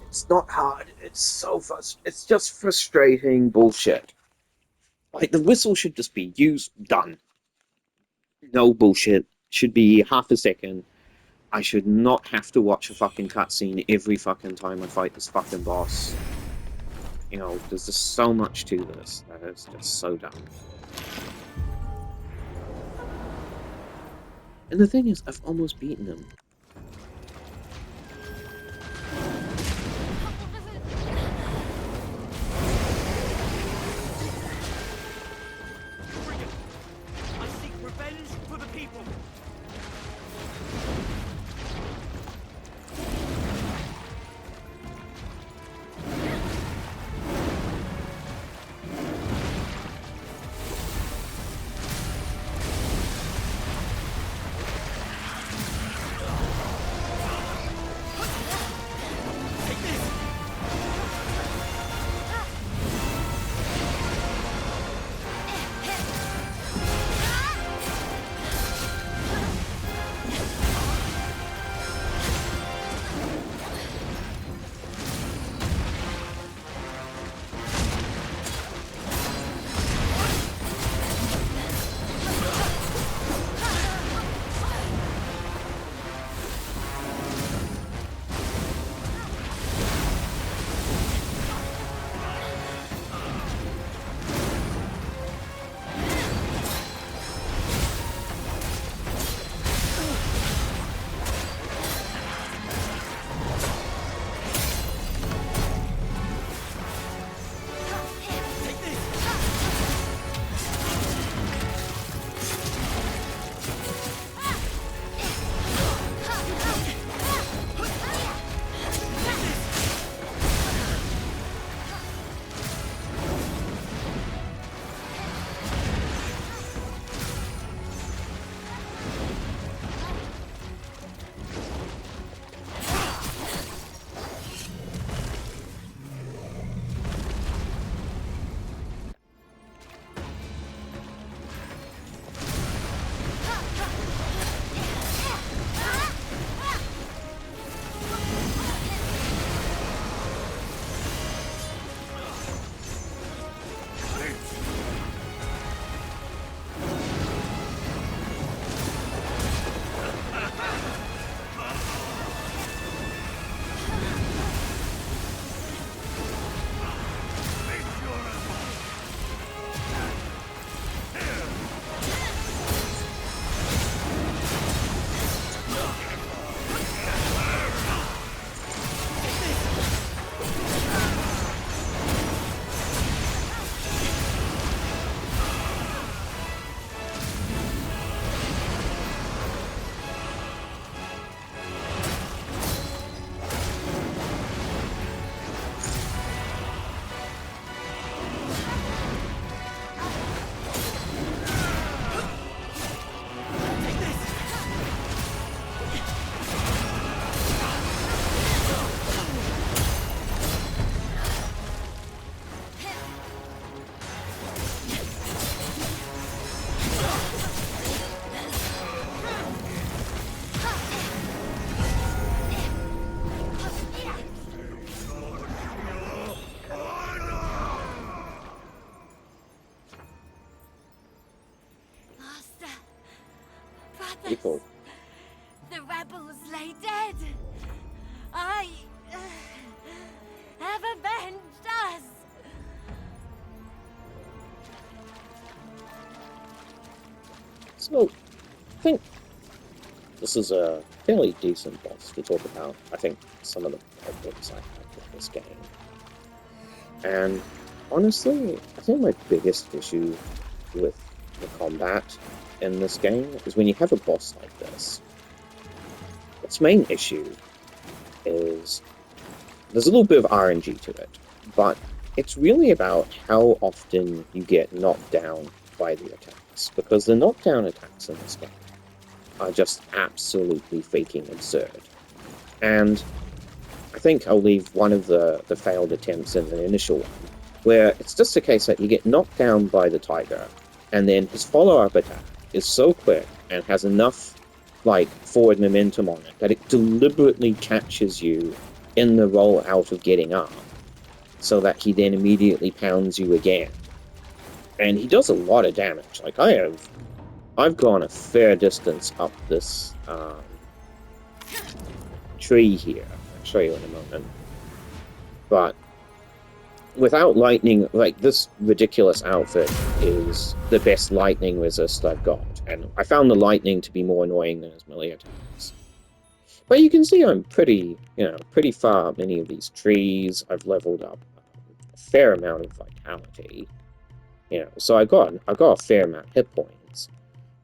It's not hard. It's so it's just frustrating bullshit. Like, the whistle should just be used, done. No bullshit. Should be half a second. I should not have to watch a fucking cutscene every fucking time I fight this fucking boss. You know, there's just so much to this that is just so dumb. And the thing is, I've almost beaten him. I seek revenge for the people. People. The rebels lay dead. I have avenged us. So, I think this is a fairly decent boss to talk about. I think some of the problems I have with this game. And honestly, I think my biggest issue with the combat in this game is when you have a boss like this. Its main issue is there's a little bit of RNG to it, but it's really about how often you get knocked down by the attacks, because the knockdown attacks in this game are just absolutely freaking absurd. And I think I'll leave one of the failed attempts in the initial one, where it's just a case that you get knocked down by the tiger, and then his follow-up attack is so quick and has enough, like, forward momentum on it that it deliberately catches you in the roll out of getting up, so that he then immediately pounds you again. And he does a lot of damage. Like, I've gone a fair distance up this tree here. I'll show you in a moment. But without lightning, like, this ridiculous outfit is the best lightning resist I've got. And I found the lightning to be more annoying than his melee attacks. But you can see I'm pretty far up many of these trees. I've leveled up a fair amount of vitality. So I got a fair amount of hit points.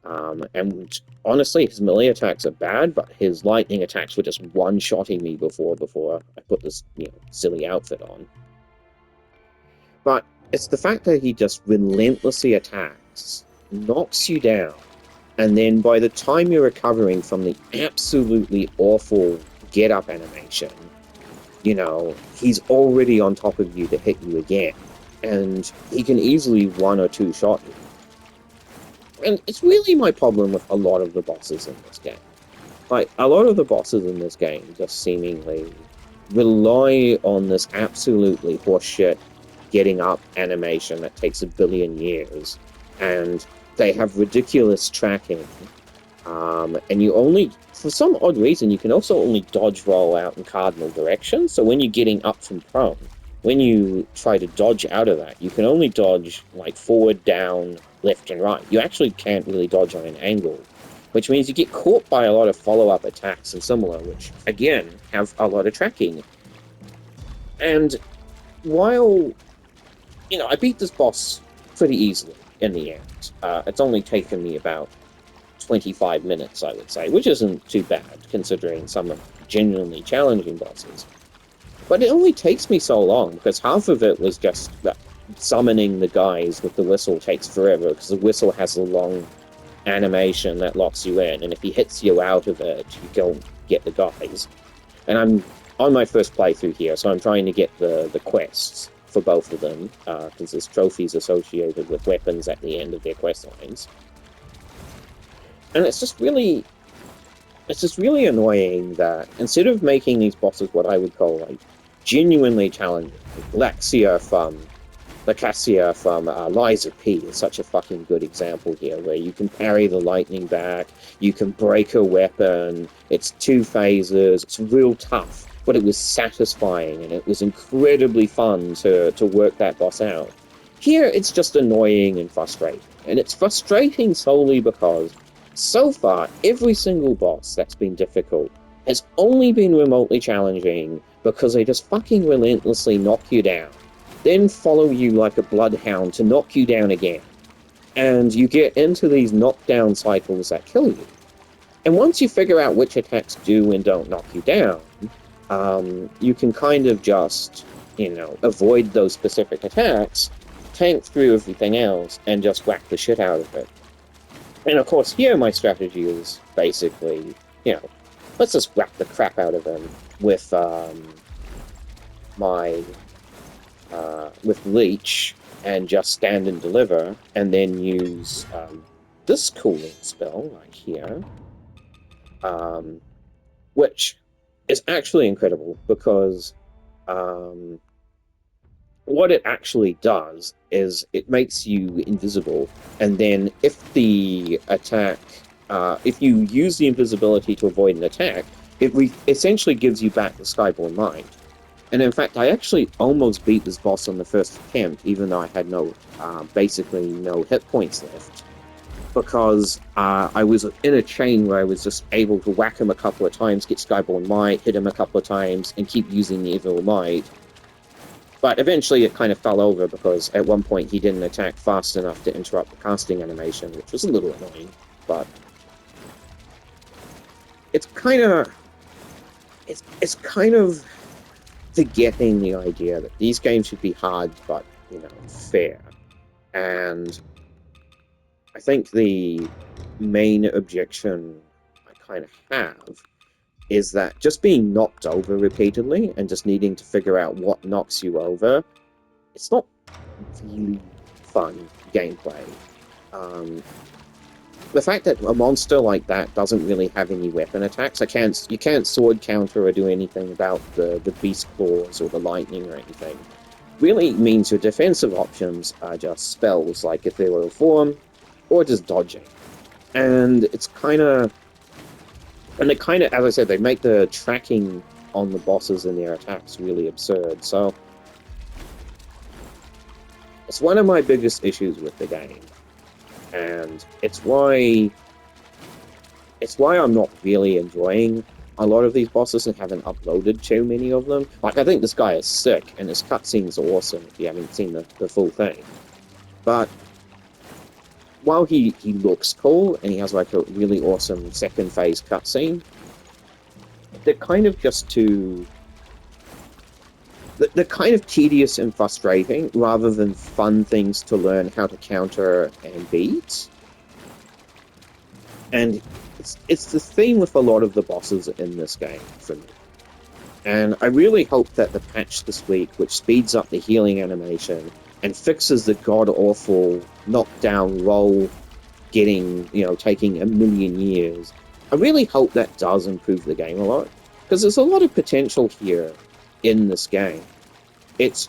And honestly, his melee attacks are bad, but his lightning attacks were just one-shotting me before I put this, silly outfit on. But it's the fact that he just relentlessly attacks, knocks you down, and then by the time you're recovering from the absolutely awful get-up animation, he's already on top of you to hit you again. And he can easily one or two shot you. And it's really my problem with a lot of the bosses in this game. Like, a lot of the bosses in this game just seemingly rely on this absolutely horseshit getting up animation that takes a billion years. And they have ridiculous tracking. And you only, for some odd reason, you can also only dodge roll out in cardinal directions. So when you're getting up from prone, when you try to dodge out of that, you can only dodge like forward, down, left, and right. You actually can't really dodge on an angle, which means you get caught by a lot of follow-up attacks and similar, which, again, have a lot of tracking. And while, I beat this boss pretty easily in the end. It's only taken me about 25 minutes, I would say, which isn't too bad, considering some of the genuinely challenging bosses. But it only takes me so long, because half of it was just summoning the guys with the whistle takes forever, because the whistle has a long animation that locks you in, and if he hits you out of it, you don't get the guys. And I'm on my first playthrough here, so I'm trying to get the quests for both of them, because there's trophies associated with weapons at the end of their quest lines. And it's just really annoying that instead of making these bosses what I would call like genuinely challenging, like Lacacia from Lies of P is such a fucking good example here, where you can parry the lightning back, you can break a weapon, it's 2 phases, it's real tough, but it was satisfying and it was incredibly fun to work that boss out. Here it's just annoying and frustrating, and it's frustrating solely because so far, every single boss that's been difficult has only been remotely challenging because they just fucking relentlessly knock you down, then follow you like a bloodhound to knock you down again. And you get into these knockdown cycles that kill you. And once you figure out which attacks do and don't knock you down, you can kind of just, avoid those specific attacks, tank through everything else, and just whack the shit out of it. And of course, here my strategy is basically, let's just whack the crap out of him with with Leech and just stand and deliver, and then use this cooling spell right here, which is actually incredible because what it actually does is it makes you invisible, and then if the attack, if you use the invisibility to avoid an attack, it essentially gives you back the Skyborn Mind. And in fact, I actually almost beat this boss on the first attempt, even though I had basically no hit points left, because I was in a chain where I was just able to whack him a couple of times, get Skyborn Might, hit him a couple of times, and keep using the Evil Might. But eventually it kind of fell over because at one point he didn't attack fast enough to interrupt the casting animation, which was a little annoying, but it's kind of forgetting the idea that these games should be hard but, fair. And I think the main objection I kind of have is that just being knocked over repeatedly and just needing to figure out what knocks you over, it's not really fun gameplay. the fact that a monster like that doesn't really have any weapon attacks, you can't sword counter or do anything about the beast claws or the lightning or anything, really means your defensive options are just spells like ethereal form or just dodging. And it's kind of, as I said, they make the tracking on the bosses and their attacks really absurd. So it's one of my biggest issues with the game, and it's why I'm not really enjoying a lot of these bosses and haven't uploaded too many of them. Like, I think this guy is sick, and his cutscenes are awesome if you haven't seen the full thing. But while he looks cool, and he has like a really awesome second phase cutscene, they're kind of just too... They're kind of tedious and frustrating, rather than fun things to learn how to counter and beat. And it's the theme with a lot of the bosses in this game for me. And I really hope that the patch this week, which speeds up the healing animation and fixes the god-awful knockdown roll taking a million years, I really hope that does improve the game a lot. Because there's a lot of potential here in this game. It's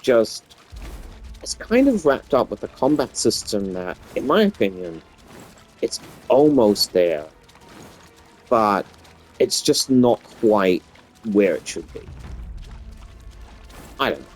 kind of wrapped up with a combat system that, in my opinion, it's almost there, but it's just not quite where it should be. I don't know.